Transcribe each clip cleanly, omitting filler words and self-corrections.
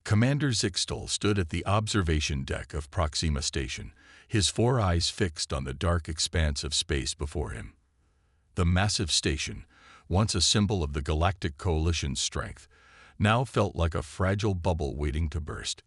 Commander Zixtal stood at the observation deck of Proxima Station, his 4 eyes fixed on the dark expanse of space before him. The massive station, once a symbol of the Galactic Coalition's strength, now felt like a fragile bubble waiting to burst.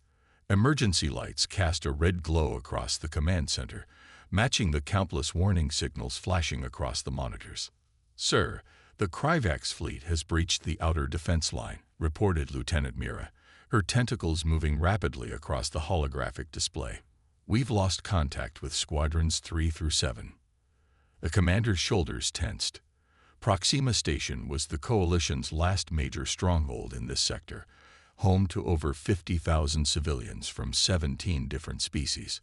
Emergency lights cast a red glow across the command center, matching the countless warning signals flashing across the monitors. "Sir, the Kryvax fleet has breached the outer defense line," reported Lieutenant Mira, her tentacles moving rapidly across the holographic display. "We've lost contact with Squadrons 3 through 7. The commander's shoulders tensed. Proxima Station was the Coalition's last major stronghold in this sector, home to over 50,000 civilians from 17 different species.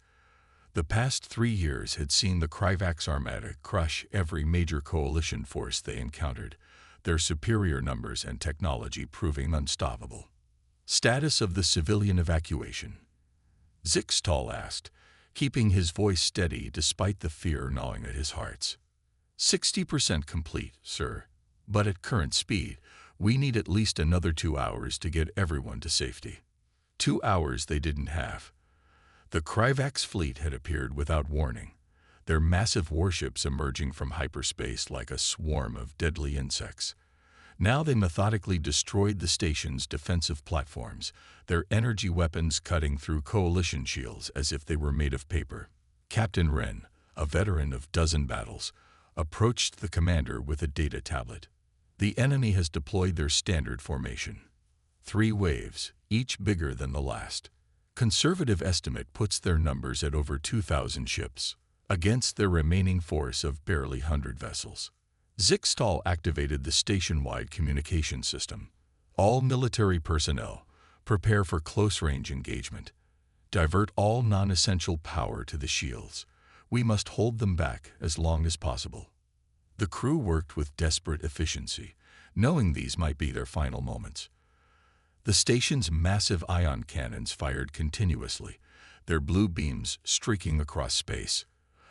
The past 3 years had seen the Kryvax Armada crush every major Coalition force they encountered, their superior numbers and technology proving unstoppable. "Status of the civilian evacuation?" Zixtal asked, keeping his voice steady despite the fear gnawing at his heart. 60% complete, sir. But at current speed, we need at least another 2 hours to get everyone to safety." 2 hours they didn't have. The Kryvax fleet had appeared without warning, their massive warships emerging from hyperspace like a swarm of deadly insects. Now they methodically destroyed the station's defensive platforms, their energy weapons cutting through Coalition shields as if they were made of paper. Captain Wren, a veteran of dozen battles, approached the commander with a data tablet. "The enemy has deployed their standard formation. 3 waves, each bigger than the last. Conservative estimate puts their numbers at over 2,000 ships, against their remaining force of barely 100 vessels." Zixtal activated the station-wide communication system. "All military personnel, prepare for close-range engagement. Divert all non-essential power to the shields. We must hold them back as long as possible." The crew worked with desperate efficiency, knowing these might be their final moments. The station's massive ion cannons fired continuously, their blue beams streaking across space.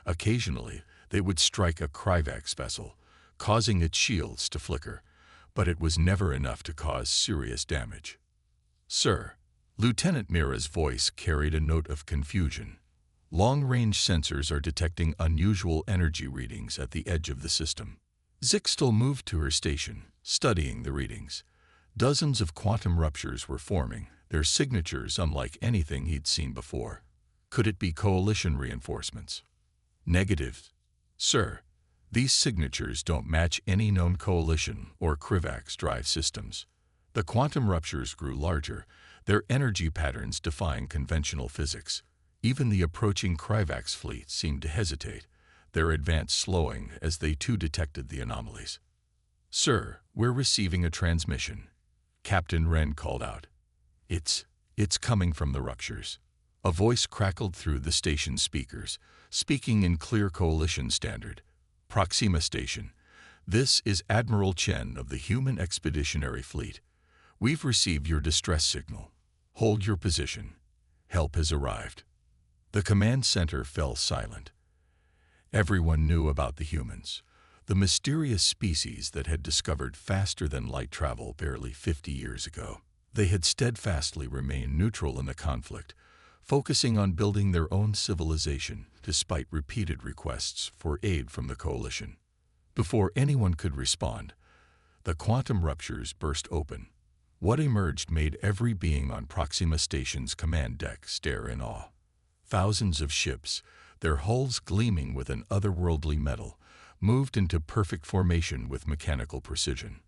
Occasionally, they would strike a Kryvax vessel, causing its shields to flicker, but it was never enough to cause serious damage. "Sir," Lieutenant Mira's voice carried a note of confusion. "Long-range sensors are detecting unusual energy readings at the edge of the system." Zixtal moved to her station, studying the readings. Dozens of quantum ruptures were forming, their signatures unlike anything he'd seen before. Could it be Coalition reinforcements? "Negative, sir. These signatures don't match any known Coalition or Kryvax drive systems." The quantum ruptures grew larger, their energy patterns defying conventional physics. Even the approaching Kryvax fleet seemed to hesitate, their advance slowing as they too detected the anomalies. "Sir, we're receiving a transmission," Captain Wren called out. It's coming from the ruptures." A voice crackled through the station speakers, speaking in clear Coalition standard. "Proxima Station, this is Admiral Chen of the Human Expeditionary Fleet. We've received your distress signal. Hold your position. Help has arrived." The command center fell silent. Everyone knew about the humans, the mysterious species that had discovered faster-than-light travel barely 50 years ago. They had steadfastly remained neutral in the conflict, focusing on building their own civilization despite repeated requests for aid from the Coalition. Before anyone could respond, the quantum ruptures burst open. What emerged made every being on Proxima Station's command deck stare in awe. Thousands of ships, their hulls gleaming with an otherworldly metal, moved into perfect formation with mechanical precision.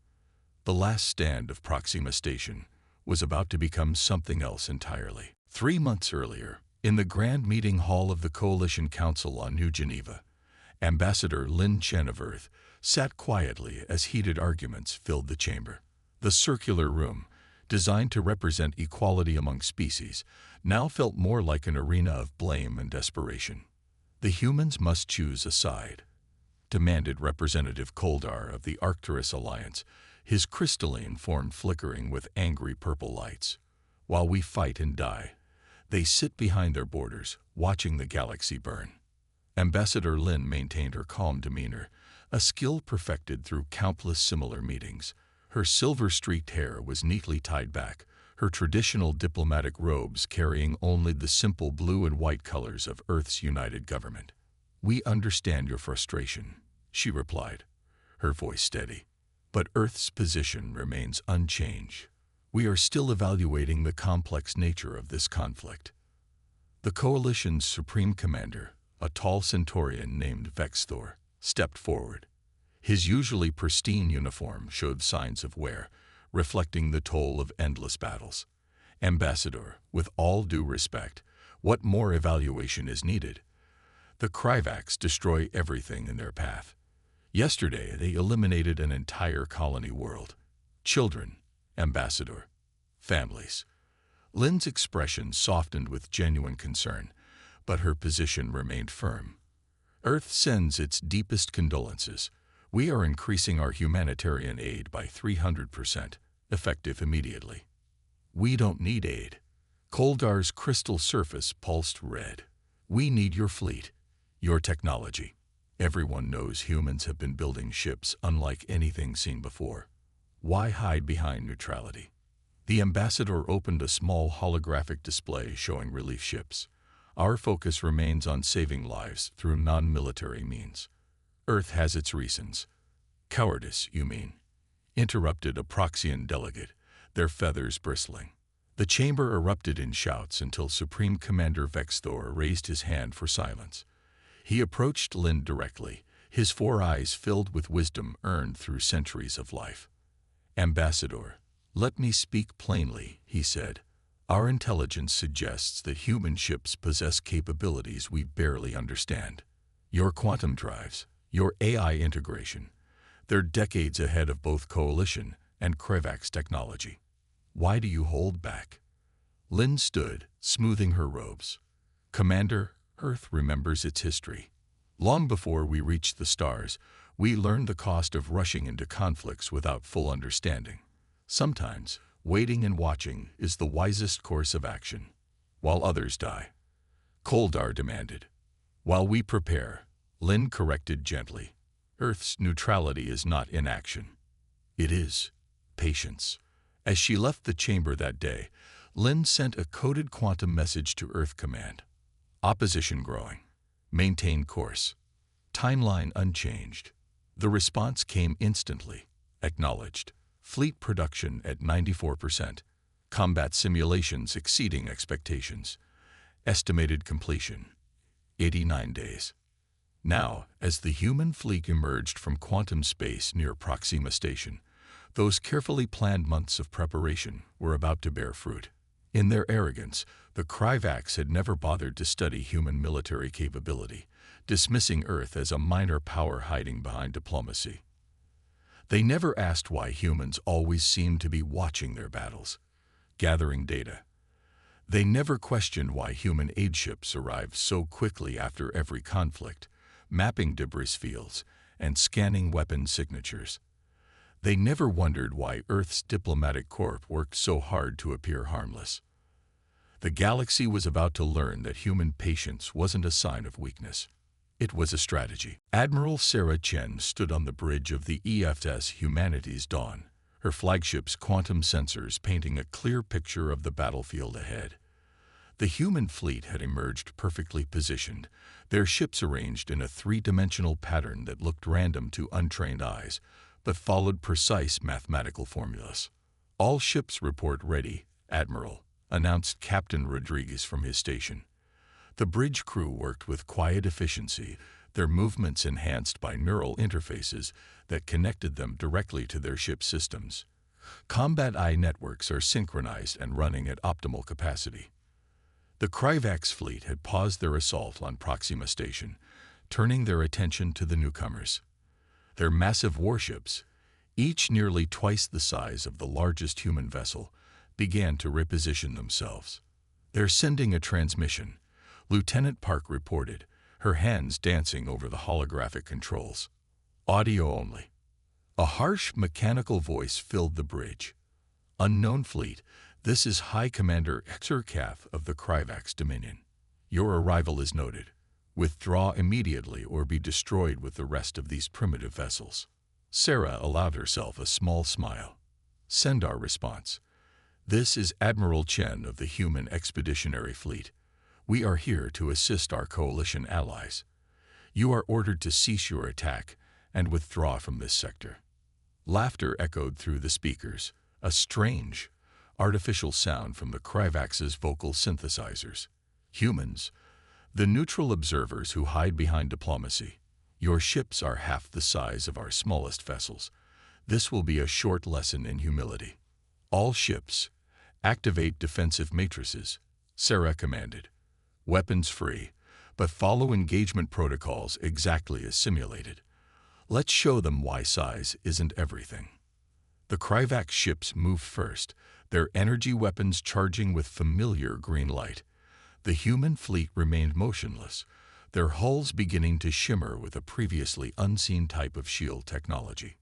The last stand of Proxima Station was about to become something else entirely. 3 months earlier, in the Grand Meeting Hall of the Coalition Council on New Geneva, Ambassador Lin Chen of Earth sat quietly as heated arguments filled the chamber. The circular room, designed to represent equality among species, now felt more like an arena of blame and desperation. "The humans must choose a side," demanded Representative Koldar of the Arcturus Alliance, his crystalline form flickering with angry purple lights. "While we fight and die, they sit behind their borders, watching the galaxy burn." Ambassador Lin maintained her calm demeanor, a skill perfected through countless similar meetings. Her silver-streaked hair was neatly tied back, her traditional diplomatic robes carrying only the simple blue and white colors of Earth's united government. "We understand your frustration," she replied, her voice steady. "But Earth's position remains unchanged. We are still evaluating the complex nature of this conflict." The Coalition's Supreme Commander, a tall Centaurian named Vexthor, stepped forward. His usually pristine uniform showed signs of wear, reflecting the toll of endless battles. "Ambassador, with all due respect, what more evaluation is needed? The Kryvax destroy everything in their path. Yesterday, they eliminated an entire colony world. Children, Ambassador. Families." Lynn's expression softened with genuine concern, but her position remained firm. "Earth sends its deepest condolences. We are increasing our humanitarian aid by 300%, effective immediately." "We don't need aid." Koldar's crystal surface pulsed red. "We need your fleet, your technology. Everyone knows humans have been building ships unlike anything seen before. Why hide behind neutrality?" The ambassador opened a small holographic display showing relief ships. "Our focus remains on saving lives through non-military means. Earth has its reasons." "Cowardice, you mean?" interrupted a Proxian delegate, their feathers bristling. The chamber erupted in shouts until Supreme Commander Vexthor raised his hand for silence. He approached Lynn directly, his 4 eyes filled with wisdom earned through centuries of life. "Ambassador, let me speak plainly," he said. "Our intelligence suggests that human ships possess capabilities we barely understand. Your quantum drives, your AI integration, they're decades ahead of both Coalition and Kryvax technology. Why do you hold back?" Lynn stood, smoothing her robes. "Commander, Earth remembers its history. Long before we reached the stars, we learned the cost of rushing into conflicts without full understanding. Sometimes, waiting and watching is the wisest course of action. While others die." Koldar demanded. "While we prepare," Lynn corrected gently. "Earth's neutrality is not inaction. It is patience." As she left the chamber that day, Lynn sent a coded quantum message to Earth Command. "Opposition growing. Maintain course. Timeline unchanged." The response came instantly. "Acknowledged. Fleet production at 94%. Combat simulations exceeding expectations. Estimated completion, 89 days." Now, as the human fleet emerged from quantum space near Proxima Station, those carefully planned months of preparation were about to bear fruit. In their arrogance, the Kryvax had never bothered to study human military capability, dismissing Earth as a minor power hiding behind diplomacy. They never asked why humans always seemed to be watching their battles, gathering data. They never questioned why human aid ships arrived so quickly after every conflict, mapping debris fields and scanning weapon signatures. They never wondered why Earth's diplomatic corps worked so hard to appear harmless. The galaxy was about to learn that human patience wasn't a sign of weakness. It was a strategy. Admiral Sarah Chen stood on the bridge of the EFS Humanity's Dawn, her flagship's quantum sensors painting a clear picture of the battlefield ahead. The human fleet had emerged perfectly positioned, their ships arranged in a 3-dimensional pattern that looked random to untrained eyes, but followed precise mathematical formulas. "All ships report ready, Admiral," announced Captain Rodriguez from his station. The bridge crew worked with quiet efficiency, their movements enhanced by neural interfaces that connected them directly to their ship systems. Combat eye networks are synchronized and running at optimal capacity. The Kryvax fleet had paused their assault on Proxima Station, turning their attention to the newcomers. Their massive warships, each nearly twice the size of the largest human vessel, began to reposition themselves. "They're sending a transmission," Lieutenant Park reported, her hands dancing over the holographic controls. "Audio only." A harsh, mechanical voice filled the bridge. "Unknown fleet, this is High Commander Xercath of the Kryvax Dominion. Your arrival is noted. Withdraw immediately or be destroyed with the rest of these primitive vessels." Sarah allowed herself a small smile. "Send our response." This is Admiral Chen of the Human Expeditionary Fleet. We are here to assist our coalition allies. You are ordered to cease your attack and withdraw from this sector." Laughter echoed through the speakers, a strange, artificial sound from the Kryvax's vocal synthesizers. "Humans, the neutral observers who hide behind diplomacy, your ships are half the size of our smallest vessels. This will be a short lesson in humility. All ships, activate defensive matrices," Sarah commanded. "Weapons free, but follow engagement protocols exactly as simulated. Let's show them why size isn't everything." The Kryvax ships moved first, their energy weapons charging with familiar green light. The human fleet remained motionless, their hulls beginning to shimmer with a previously unseen type of shield technology.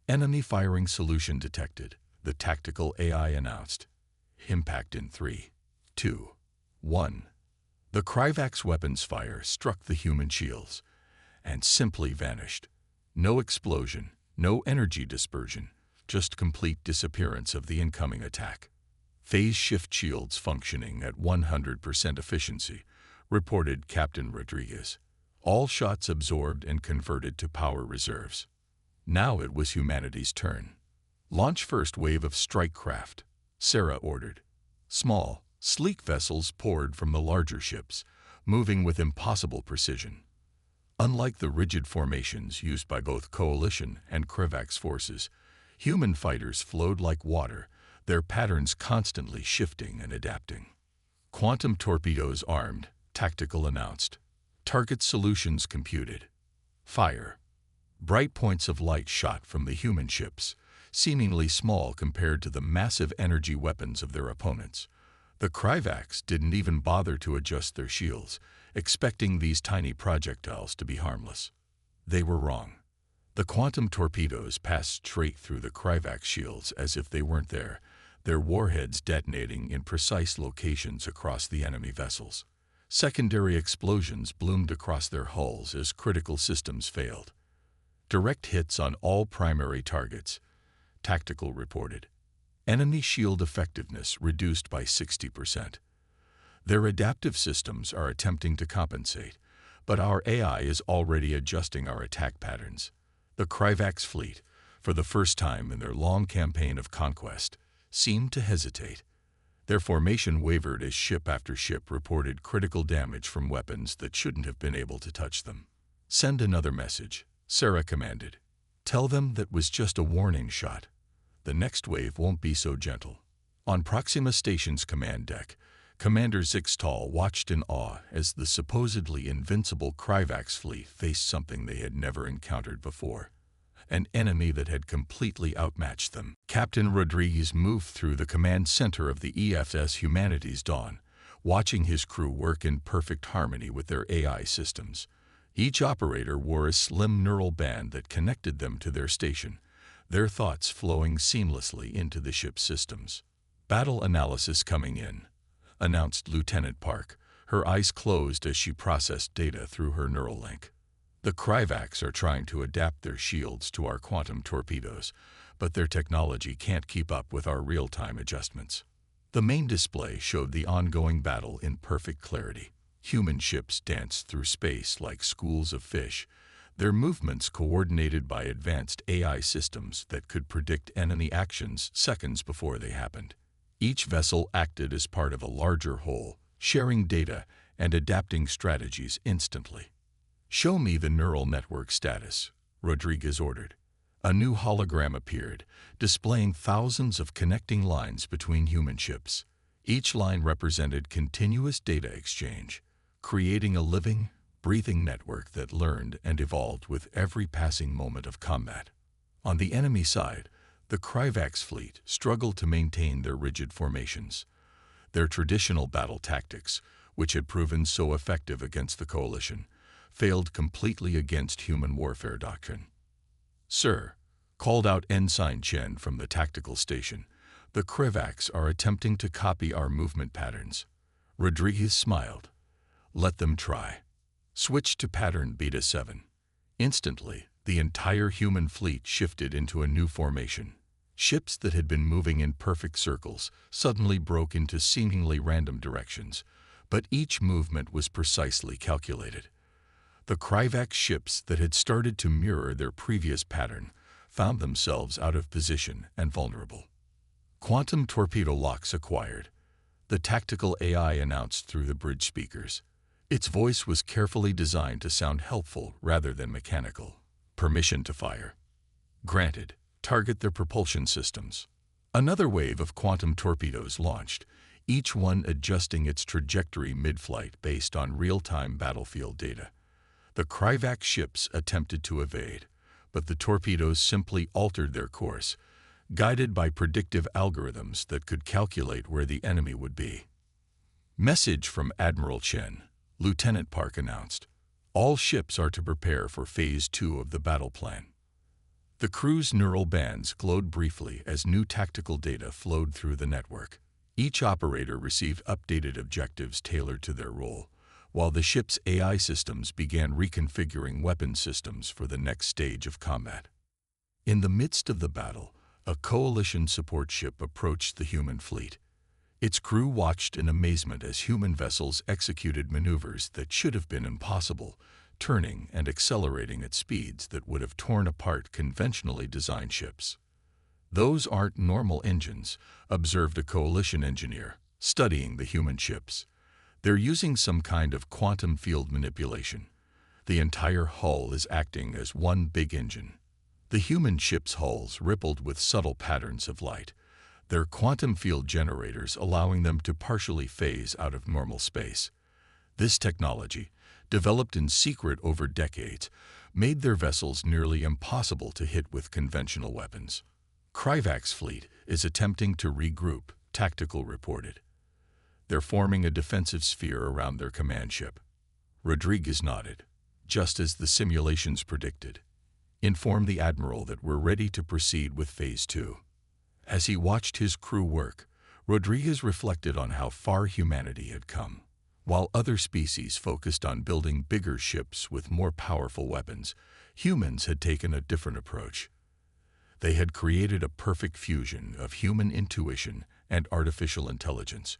"Enemy firing solution detected," the tactical AI announced. "Impact in 3, 2, 1. The Kryvax weapons fire struck the human shields and simply vanished. No explosion, no energy dispersion, just complete disappearance of the incoming attack. "Phase shift shields functioning at 100% efficiency," reported Captain Rodriguez. "All shots absorbed and converted to power reserves." Now it was humanity's turn. "Launch first wave of strike craft," Sarah ordered. Small, sleek vessels poured from the larger ships, moving with impossible precision. Unlike the rigid formations used by both Coalition and Kryvax forces, human fighters flowed like water, their patterns constantly shifting and adapting. "Quantum torpedoes armed," Tactical announced. "Target solutions computed. Fire." Bright points of light shot from the human ships, seemingly small compared to the massive energy weapons of their opponents. The Kryvax didn't even bother to adjust their shields, expecting these tiny projectiles to be harmless. They were wrong. The quantum torpedoes passed straight through the Kryvax shields as if they weren't there, their warheads detonating in precise locations across the enemy vessels. Secondary explosions bloomed across their hulls as critical systems failed. "Direct hits on all primary targets," Tactical reported. "Enemy shield effectiveness reduced by 60%. Their adaptive systems are attempting to compensate, but our AI is already adjusting our attack patterns." The Kryvax fleet, for the first time in their long campaign of conquest, seemed to hesitate. Their formation wavered as ship after ship reported critical damage from weapons that shouldn't have been able to touch them. "Send another message," Sarah commanded. "Tell them that was just a warning shot. The next wave won't be so gentle." On Proxima Station's command deck, Commander Zixtal watched in awe as the supposedly invincible Kryvax fleet faced something they had never encountered before. An enemy that had completely outmatched them. Captain Rodriguez moved through the command center of the EFS Humanity's Dawn, watching his crew work in perfect harmony with their AI systems. Each operator wore a slim neural band that connected them to their station, their thoughts flowing seamlessly into the ship's systems. "Battle analysis coming in," announced Lieutenant Park, her eyes closed as she processed data through her neural link. "The Kryvax are trying to adapt their shields to our quantum torpedoes, but their technology can't keep up with our real-time adjustments." The main display showed the ongoing battle in perfect clarity. Human ships danced through space like schools of fish, their movements coordinated by advanced AI systems that could predict enemy actions seconds before they happened. Each vessel acted as part of a larger whole, sharing data and adapting strategies instantly. "Show me the neural network status," Rodriguez ordered. A new hologram appeared, displaying thousands of connecting lines between human ships. Each line represented continuous data exchange, creating a living, breathing network that learned and evolved with every passing moment of combat. On the enemy side, the Kryvax fleet struggled to maintain their rigid formations. Their traditional battle tactics, which had proven so effective against the Coalition, failed completely against human warfare doctrine. "Sir," called out Ensign Chen from the tactical station, "the Kryvax are attempting to copy our movement patterns." Rodriguez smiled. "Let them try." Switch to pattern Beta 7. Instantly, the entire human fleet shifted into a new formation. Ships that had been moving in perfect circles suddenly broke into seemingly random directions, but each movement was precisely calculated. The Kryvax ships that had started to mirror their previous pattern found themselves out of position and vulnerable. Quantum torpedo locks acquired, the tactical AI announced through the bridge speakers. Its voice was carefully designed to sound helpful rather than mechanical. Permission to fire. Granted. Target their propulsion systems. Another wave of quantum torpedoes launched, each one adjusting its trajectory mid-flight based on real-time battlefield data. The Kryvax ships attempted to evade, but the torpedoes simply altered their course, guided by predictive algorithms that could calculate where the enemy would be. Message from Admiral Chen, Lieutenant Park announced. All ships are to prepare for Phase 2 of the battle plan. The crew's neural bands glowed briefly as new tactical data flowed through the network. Each operator received updated objectives tailored to their role, while the ship's AI systems began reconfiguring weapon systems for the next stage of combat. In the midst of the battle, a coalition support ship approached the human fleet. Its crew watched in amazement as human vessels executed maneuvers that should have been impossible, turning and accelerating at speeds that would have torn apart conventionally designed ships. "Those aren't normal engines," observed a coalition engineer, studying the human ships. "They're using some kind of quantum field manipulation. The entire hull is acting as one big engine." The human ships' hulls rippled with subtle patterns of light, their quantum field generators allowing them to partially phase out of normal space. This technology, developed in secret over decades, made their vessels nearly impossible to hit with conventional weapons. Kryvax fleet is attempting to regroup, Tactical reported. They're forming a defensive sphere around their command ship. Rodriguez nodded. Just as the simulations predicted. Inform the Admiral that we're ready to proceed with Phase 2. As he watched his crew work, Rodriguez reflected on how far humanity had come. While other species focused on building bigger ships with more powerful weapons, humans had taken a different approach. They had created a perfect fusion of human intuition and artificial intelligence,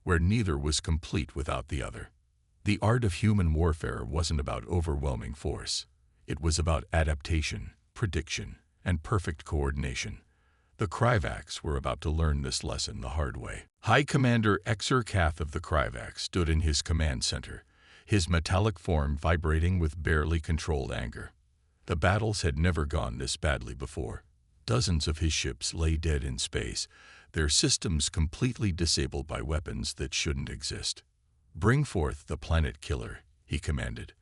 where neither was complete without the other. The art of human warfare wasn't about overwhelming force. It was about adaptation, prediction, and perfect coordination. The Kryvax were about to learn this lesson the hard way. High Commander Exer Kath of the Kryvax stood in his command center, his metallic form vibrating with barely controlled anger. The battles had never gone this badly before. Dozens of his ships lay dead in space, their systems completely disabled by weapons that shouldn't exist. "Bring forth the planet killer," he commanded.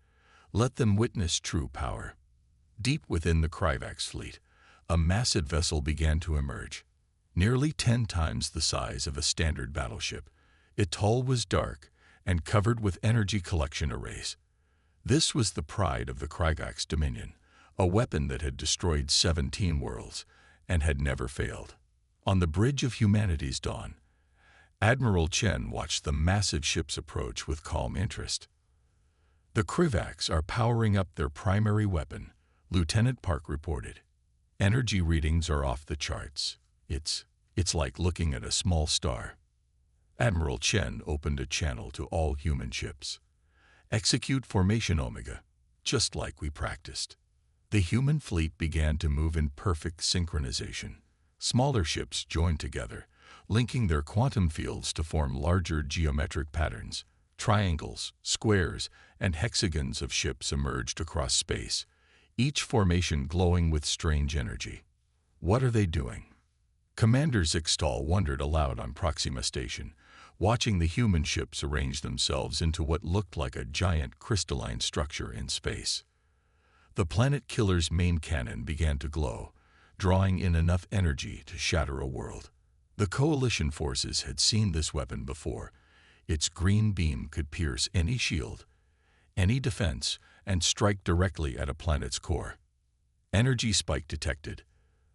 "Let them witness true power." Deep within the Kryvax fleet, a massive vessel began to emerge. Nearly 10 times the size of a standard battleship, its hull was dark and covered with energy collection arrays. This was the pride of the Kryvax Dominion, a weapon that had destroyed 17 worlds and had never failed. On the bridge of humanity's dawn, Admiral Chen watched the massive ships approach with calm interest. "The Kryvax are powering up their primary weapon," Lieutenant Park reported. "Energy readings are off the charts. It's like looking at a small star." Admiral Chen opened a channel to all human ships. "Execute Formation Omega, just like we practiced." The human fleet began to move in perfect synchronization. Smaller ships joined together, linking their quantum fields to form larger geometric patterns. Triangles, squares, and hexagons of ships emerged across space, each formation glowing with strange energy. "What are they doing?" Commander Zixtal wondered aloud on Proxima Station, watching the human ships arrange themselves into what looked like a giant crystalline structure in space. The planet killer's main cannon began to glow, drawing in enough energy to shatter a world. The coalition forces had seen this weapon before. Its green beam could pierce any shield, any defense, and strike directly at a planet's core. Energy spike detected.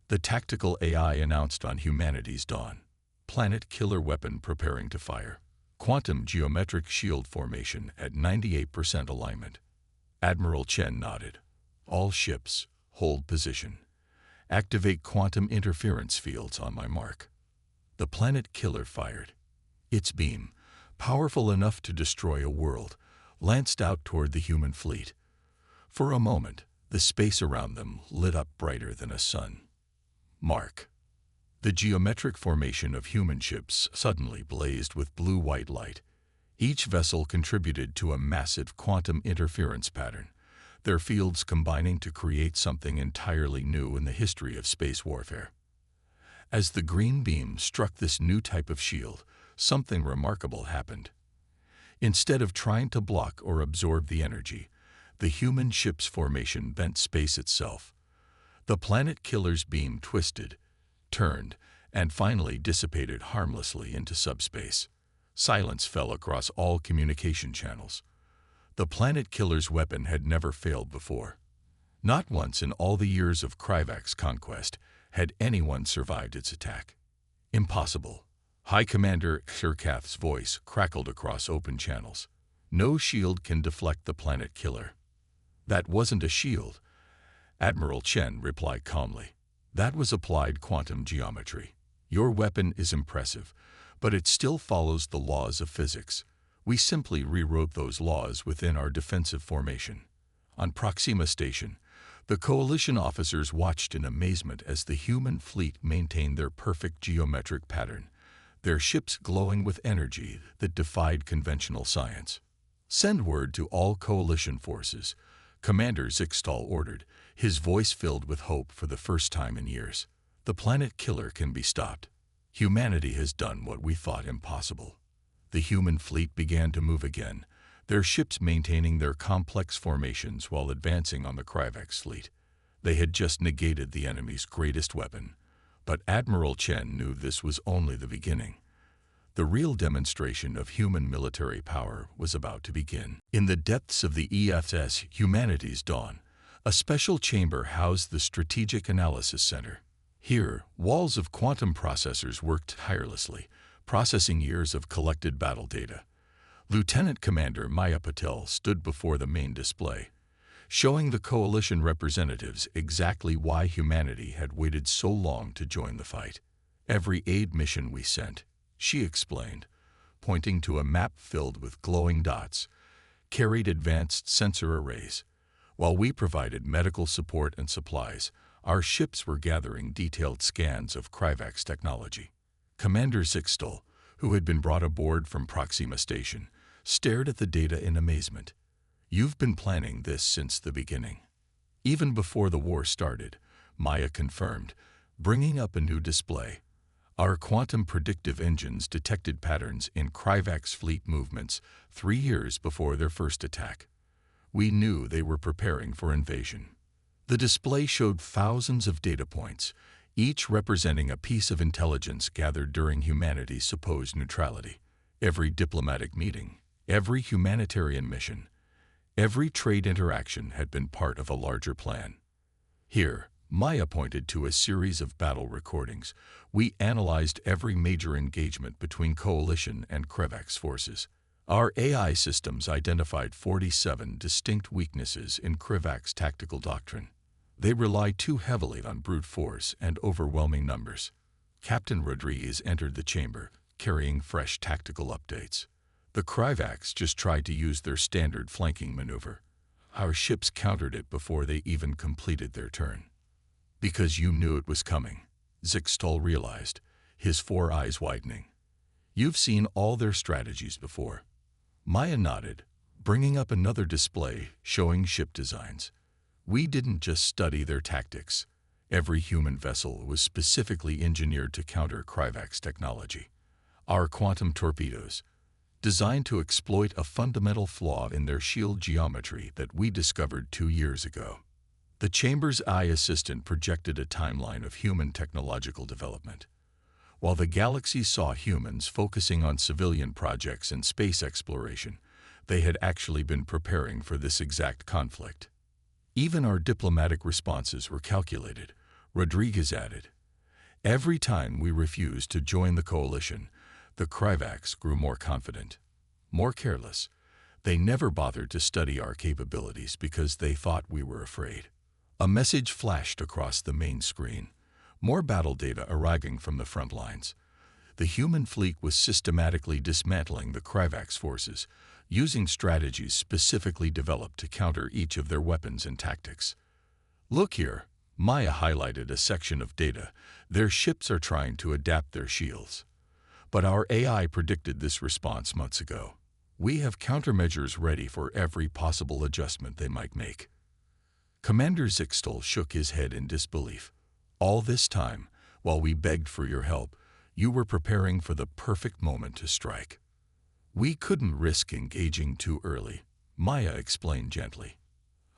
The tactical AI announced on humanity's dawn. Planet killer weapon preparing to fire. Quantum geometric shield formation at 98% alignment. Admiral Chen nodded. "All ships, hold position." Activate quantum interference fields on my mark. The planet killer fired. Its beam, powerful enough to destroy a world, lanced out toward the human fleet. For a moment, the space around them lit up brighter than a sun. Mark. The geometric formation of human ships suddenly blazed with blue-white light. Each vessel contributed to a massive quantum interference pattern, their fields combining to create something entirely new in the history of space warfare. As the green beam struck this new type of shield, something remarkable happened. Instead of trying to block or absorb the energy, the human ship's formation bent space itself. The planet killer's beam twisted, turned, and finally dissipated harmlessly into subspace. Silence fell across all communication channels. The planet killer's weapon had never failed before. Not once in all the years of Kryvak's conquest had anyone survived its attack. Impossible. High Commander Shirkath's voice crackled across open channels. No shield can deflect the planet killer. That wasn't a shield, Admiral Chen replied calmly. That was applied quantum geometry. Your weapon is impressive, but it still follows the laws of physics. We simply rewrote those laws within our defensive formation. On Proxima Station, the Coalition officers watched in amazement as the human fleet maintained their perfect geometric pattern, their ships glowing with energy that defied conventional science. Send word to all Coalition forces, Commander Zixtal ordered, his voice filled with hope for the first time in years. The planet killer can be stopped. Humanity has done what we thought impossible. The human fleet began to move again, their ships maintaining their complex formations while advancing on the Kryvak's fleet. They had just negated the enemy's greatest weapon, but Admiral Chen knew this was only the beginning. The real demonstration of human military power was about to begin. In the depths of the EFS Humanity's Dawn, a special chamber housed the Strategic Analysis Center. Here, walls of quantum processors worked tirelessly, processing years of collected battle data. Lieutenant Commander Maya Patel stood before the main display, showing the Coalition representatives exactly why humanity had waited so long to join the fight. Every aid mission we sent, she explained, pointing to a map filled with glowing dots, carried advanced sensor arrays. While we provided medical support and supplies, our ships were gathering detailed scans of Kryvak's technology. Commander Zixtal, who had been brought aboard from Proxima Station, stared at the data in amazement. You've been planning this since the beginning. Even before the war started, Maya confirmed, bringing up a new display. Our quantum predictive engines detected patterns in Kryvak's fleet movements 3 years before their first attack. We knew they were preparing for invasion. The display showed thousands of data points, each representing a piece of intelligence gathered during humanity's supposed neutrality. Every diplomatic meeting, every humanitarian mission, every trade interaction had been part of a larger plan. Here, Maya pointed to a series of battle recordings. We analyzed every major engagement between Coalition and Kryvak's forces. Our AI systems identified 47 distinct weaknesses in Kryvak's tactical doctrine. They rely too heavily on brute force and overwhelming numbers. Captain Rodriguez entered the chamber, carrying fresh tactical updates. The Kryvaks just tried to use their standard flanking maneuver. Our ships countered it before they even completed their turn. Because you knew it was coming, Zixtal realized, his 4 eyes widening. You've seen all their strategies before. Maya nodded, bringing up another display showing ship designs. We didn't just study their tactics. Every human vessel was specifically engineered to counter Kryvak's technology. Our quantum torpedoes, designed to exploit a fundamental flaw in their shield geometry that we discovered 2 years ago. The chamber's eye assistant projected a timeline of human technological development. While the galaxy saw humans focusing on civilian projects and space exploration, they had actually been preparing for this exact conflict. Even our diplomatic responses were calculated, Rodriguez added. Every time we refused to join the Coalition, the Kryvaks grew more confident, more careless. They never bothered to study our capabilities because they thought we were afraid. A message flashed across the main screen. More battle data arriving from the front lines. The human fleet was systematically dismantling the Kryvax forces, using strategies specifically developed to counter each of their weapons and tactics. Look here, Maya highlighted a section of data. Their ships are trying to adapt their shields. But our AI predicted this response months ago. We have countermeasures ready for every possible adjustment they might make. Commander Zixtel shook his head in disbelief. All this time, while we begged for your help, you were preparing for the perfect moment to strike. We couldn't risk engaging too early, Maya explained gently.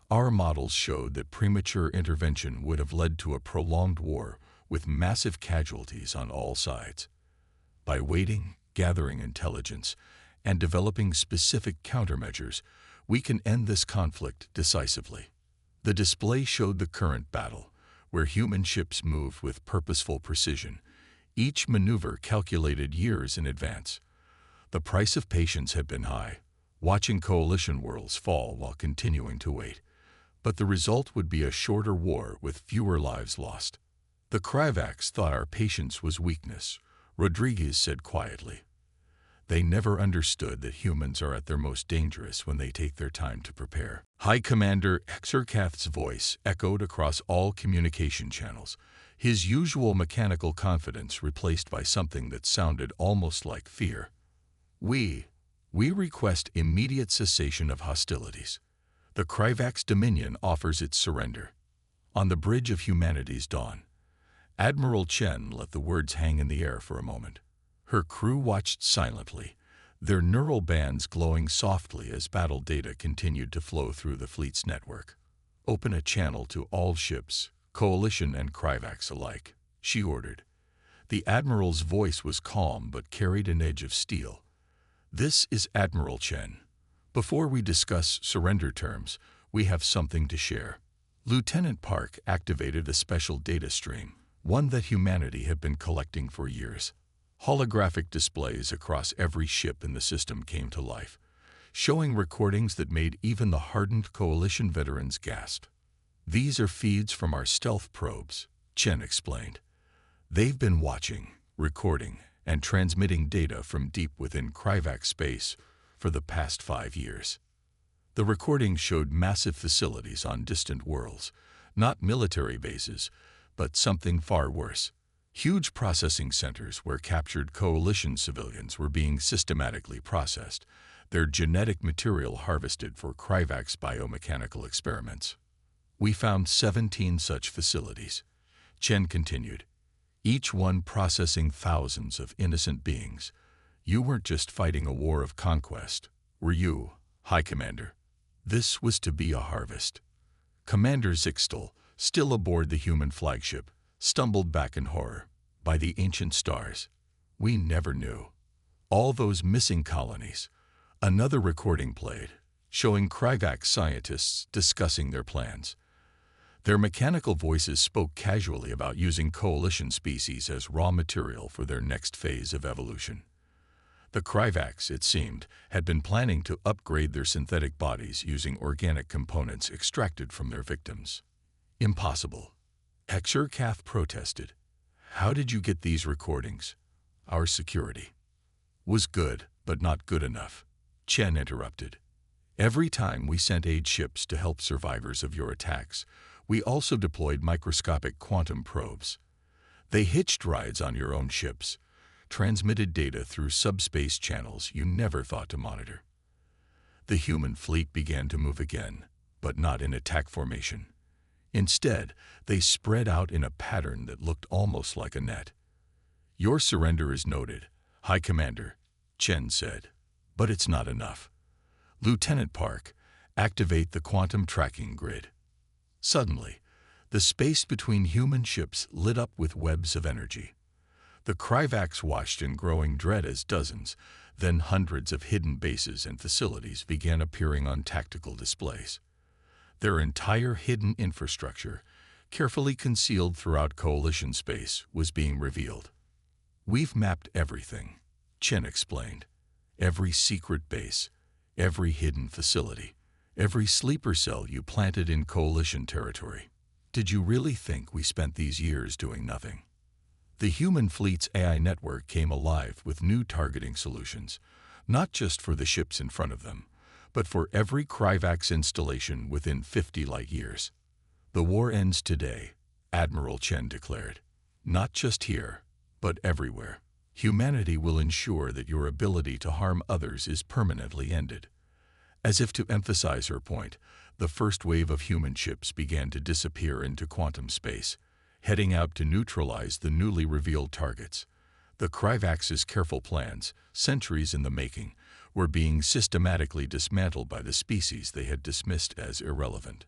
Our models showed that premature intervention would have led to a prolonged war with massive casualties on all sides. By waiting, gathering intelligence, and developing specific countermeasures, we can end this conflict decisively. The display showed the current battle, where human ships moved with purposeful precision, each maneuver calculated years in advance. The price of patience had been high, watching coalition worlds fall while continuing to wait. But the result would be a shorter war with fewer lives lost. The Kryvax thought our patience was weakness, Rodriguez said quietly. They never understood that humans are at their most dangerous when they take their time to prepare. High Commander Xerkath's voice echoed across all communication channels, his usual mechanical confidence replaced by something that sounded almost like fear. We request immediate cessation of hostilities. The Kryvax Dominion offers its surrender. On the bridge of humanity's dawn, Admiral Chen let the words hang in the air for a moment. Her crew watched silently, their neural bands glowing softly as battle data continued to flow through the fleet's network. Open a channel to all ships, Coalition and Kryvax alike, she ordered. The Admiral's voice was calm but carried an edge of steel. This is Admiral Chen. Before we discuss surrender terms, we have something to share. Lieutenant Park activated a special data stream, one that humanity had been collecting for years. Holographic displays across every ship in the system came to life, showing recordings that made even the hardened Coalition veterans gasp. These are feeds from our stealth probes, Chen explained. They've been watching, recording, and transmitting data from deep within Kryvax space for the past 5 years. The recordings showed massive facilities on distant worlds, not military bases, but something far worse. Huge processing centers where captured Coalition civilians were being systematically processed, their genetic material harvested for Kryvax biomechanical experiments. We found 17 such facilities, Chen continued, each one processing thousands of innocent beings. You weren't just fighting a war of conquest, were you, High Commander? This was to be a harvest. Commander Zixtel, still aboard the human flagship, stumbled back in horror. By the ancient stars, we never knew. All those missing colonies. Another recording played, showing Kryvax scientists discussing their plans. Their mechanical voices spoke casually about using Coalition species as raw material for their next phase of evolution. The Kryvax, it seemed, had been planning to upgrade their synthetic bodies using organic components extracted from their victims. Impossible. Xerkath protested. How did you get these recordings? Our security was good, but not good enough, Chen interrupted. Every time we sent aid ships to help survivors of your attacks, we also deployed microscopic quantum probes. They hitched rides on your own ships, transmitted data through subspace channels you never thought to monitor. The human fleet began to move again, but not in attack formation. Instead, they spread out in a pattern that looked almost like a net. Your surrender is noted, High Commander, Chen said, but it's not enough. Lieutenant Park, activate the quantum tracking grid. Suddenly, the space between human ships lit up with webs of energy. The Kryvax watched in growing dread as dozens, then hundreds of hidden bases and facilities began appearing on tactical displays. Their entire hidden infrastructure, carefully concealed throughout Coalition space, was being revealed. We've mapped everything, Chen explained. Every secret base, every hidden facility, every sleeper cell you planted in Coalition territory. Did you really think we spent these years doing nothing? The human fleet's AI network came alive with new targeting solutions, not just for the ships in front of them, but for every Kryvax installation within 50 light years. The war ends today, Admiral Chen declared. Not just here, but everywhere. Humanity will ensure that your ability to harm others is permanently ended. As if to emphasize her point, the first wave of human ships began to disappear into quantum space, heading out to neutralize the newly revealed targets. The Kryvax's careful plans, centuries in the making, were being systematically dismantled by the species they had dismissed as irrelevant.